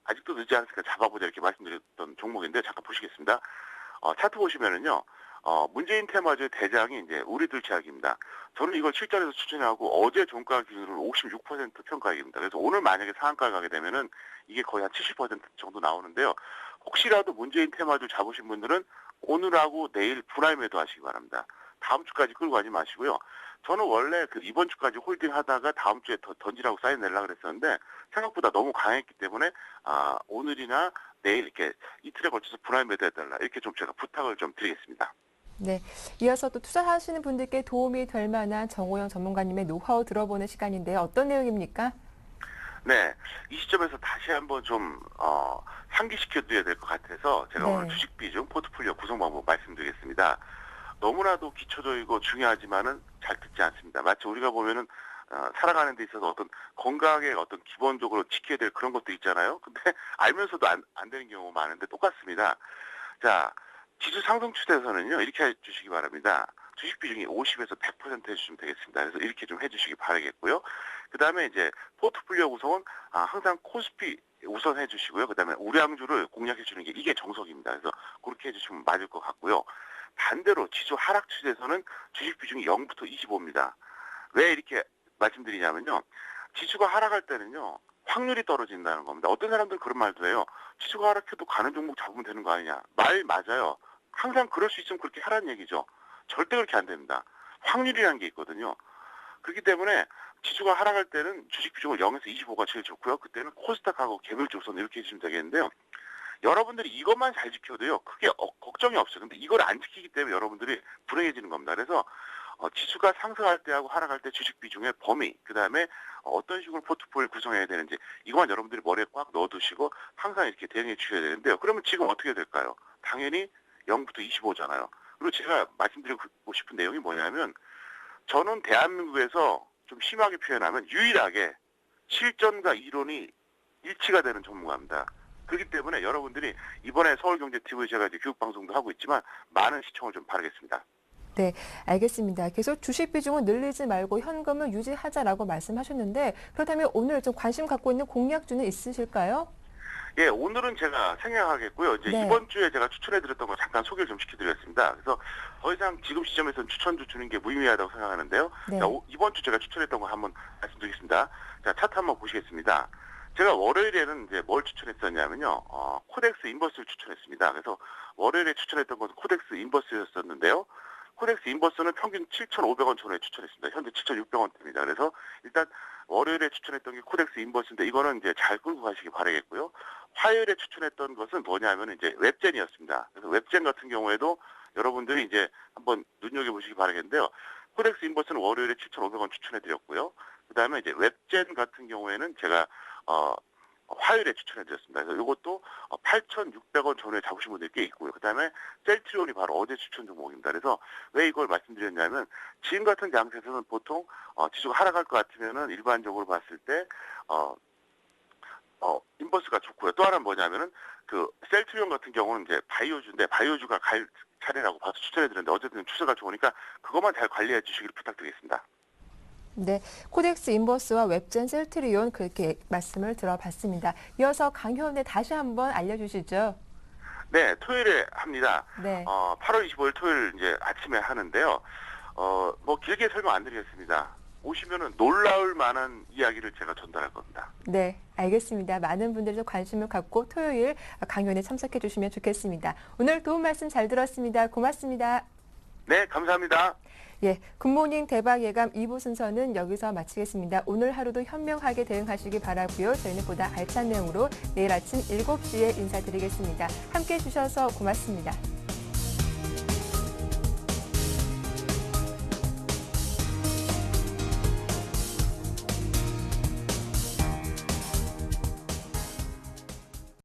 S8: 아직도 늦지 않았으니까 잡아보자 이렇게 말씀드렸던 종목인데 잠깐 보시겠습니다. 차트 보시면은요. 문재인 테마주의 대장이 이제 우리들 제약입니다. 저는 이걸 실전에서 추천하고 어제 종가 기준으로 56% 평가액입니다. 그래서 오늘 만약에 상한가를 가게 되면은 이게 거의 한 70% 정도 나오는데요. 혹시라도 문재인 테마주 잡으신 분들은 오늘하고 내일 분할 매도 하시기 바랍니다. 다음 주까지 끌고 가지 마시고요. 저는 원래 그 이번 주까지 홀딩 하다가 다음 주에 더 던지라고 사인 내려고 그랬었는데 생각보다 너무 강했기 때문에 오늘이나 내일 이렇게 이틀에 걸쳐서 분할 매도해달라 이렇게 좀 제가 부탁을 좀 드리겠습니다.
S1: 네, 이어서 또 투자하시는 분들께 도움이 될 만한 정호영 전문가님의 노하우 들어보는 시간인데요. 어떤 내용입니까?
S8: 네, 이 시점에서 다시 한번 좀 상기시켜드려야 될 것 같아서 제가 오늘 주식 비중 포트폴리오 구성 방법 말씀드리겠습니다. 너무나도 기초적이고 중요하지만은 잘 듣지 않습니다. 마치 우리가 보면은 살아가는 데 있어서 어떤 건강에 어떤 기본적으로 지켜야 될 그런 것도 있잖아요. 근데 알면서도 안 되는 경우가 많은데 똑같습니다. 자, 지수 상승 추세에서는요, 이렇게 해주시기 바랍니다. 주식 비중이 50에서 100% 해주시면 되겠습니다. 그래서 이렇게 좀 해주시기 바라겠고요. 그 다음에 이제 포트폴리오 구성은 항상 코스피 우선 해주시고요. 그 다음에 우량주를 공략해주는 게 이게 정석입니다. 그래서 그렇게 해주시면 맞을 것 같고요. 반대로 지수 하락 추세에서는 주식 비중이 0부터 25입니다. 왜 이렇게 말씀드리냐면요. 지수가 하락할 때는요. 확률이 떨어진다는 겁니다. 어떤 사람들은 그런 말도 해요. 지수가 하락해도 가는 종목 잡으면 되는 거 아니냐. 말 맞아요. 항상 그럴 수 있으면 그렇게 하라는 얘기죠. 절대 그렇게 안 됩니다. 확률이라는 게 있거든요. 그렇기 때문에 지수가 하락할 때는 주식 비중을 0에서 25가 제일 좋고요. 그때는 코스닥하고 개별주 우선 이렇게 해주시면 되겠는데요. 여러분들이 이것만 잘 지켜도요. 크게 걱정이 없어요. 근데 이걸 안 지키기 때문에 여러분들이 불행해지는 겁니다. 그래서 지수가 상승할 때하고 하락할 때 주식 비중의 범위, 그 다음에 어떤 식으로 포트폴리오 구성해야 되는지 이것만 여러분들이 머리에 꽉 넣어두시고 항상 이렇게 대응해 주셔야 되는데요. 그러면 지금 어떻게 될까요? 당연히 0부터 25잖아요. 그리고 제가 말씀드리고 싶은 내용이 뭐냐면 저는 대한민국에서 좀 심하게 표현하면 유일하게 실전과 이론이 일치가 되는 전문가입니다. 그렇기 때문에 여러분들이 이번에 서울경제TV 제가 이제 교육방송도 하고 있지만 많은 시청을 좀 바라겠습니다.
S1: 네, 알겠습니다. 계속 주식 비중은 늘리지 말고 현금을 유지하자라고 말씀하셨는데 그렇다면 오늘 좀 관심 갖고 있는 공략주는 있으실까요?
S8: 예, 오늘은 제가 생략하겠고요. 이제
S1: 네.
S8: 이번 주에 제가 추천해드렸던 거 잠깐 소개를 좀 시켜드렸습니다. 그래서 더 이상 지금 시점에서는 추천주 주는 게 무의미하다고 생각하는데요.
S1: 네.
S8: 자, 이번 주 제가 추천했던 거 한번 말씀드리겠습니다. 자, 차트 한번 보시겠습니다. 제가 월요일에는 이제 뭘 추천했었냐면요. 코덱스 인버스를 추천했습니다. 그래서 월요일에 추천했던 것은 코덱스 인버스였었는데요. 코덱스 인버스는 평균 7,500원 전후에 추천했습니다. 현재 7,600원대입니다. 그래서 일단 월요일에 추천했던 게 코덱스 인버스인데 이거는 이제 잘 끌고 가시기 바라겠고요. 화요일에 추천했던 것은 뭐냐면 이제 웹젠이었습니다. 그래서 웹젠 같은 경우에도 여러분들이 이제 한번 눈여겨보시기 바라겠는데요. 코덱스 인버스는 월요일에 7,500원 추천해드렸고요. 그 다음에 이제 웹젠 같은 경우에는 제가 화요일에 추천해드렸습니다. 그래서 이것도 8,600원 전후에 잡으신 분들이 꽤 있고요. 그 다음에 셀트리온이 바로 어제 추천 종목입니다. 그래서 왜 이걸 말씀드렸냐면 지금 같은 장세에서는 보통 지수가 하락할 것 같으면은 일반적으로 봤을 때 인버스가 좋고요. 또 하나는 뭐냐면은 그 셀트리온 같은 경우는 이제 바이오주인데 바이오주가 갈 차례라고 봐서 추천해드렸는데 어쨌든 추세가 좋으니까 그것만 잘 관리해 주시기를 부탁드리겠습니다.
S1: 네, 코덱스 인버스와 웹젠 셀트리온 그렇게 말씀을 들어봤습니다. 이어서 강효내 다시 한번 알려주시죠.
S8: 네, 토요일에 합니다.
S1: 네.
S8: 8월 25일 토요일 이제 아침에 하는데요. 뭐 길게 설명 안 드리겠습니다. 오시면은 놀라울 만한 이야기를 제가 전달할 겁니다.
S1: 네, 알겠습니다. 많은 분들이 좀 관심을 갖고 토요일 강연에 참석해 주시면 좋겠습니다. 오늘 도움 말씀 잘 들었습니다. 고맙습니다.
S8: 네, 감사합니다.
S1: 예, 굿모닝 대박 예감 2부 순서는 여기서 마치겠습니다. 오늘 하루도 현명하게 대응하시기 바라고요. 저희는 보다 알찬 내용으로 내일 아침 7시에 인사드리겠습니다. 함께해 주셔서 고맙습니다.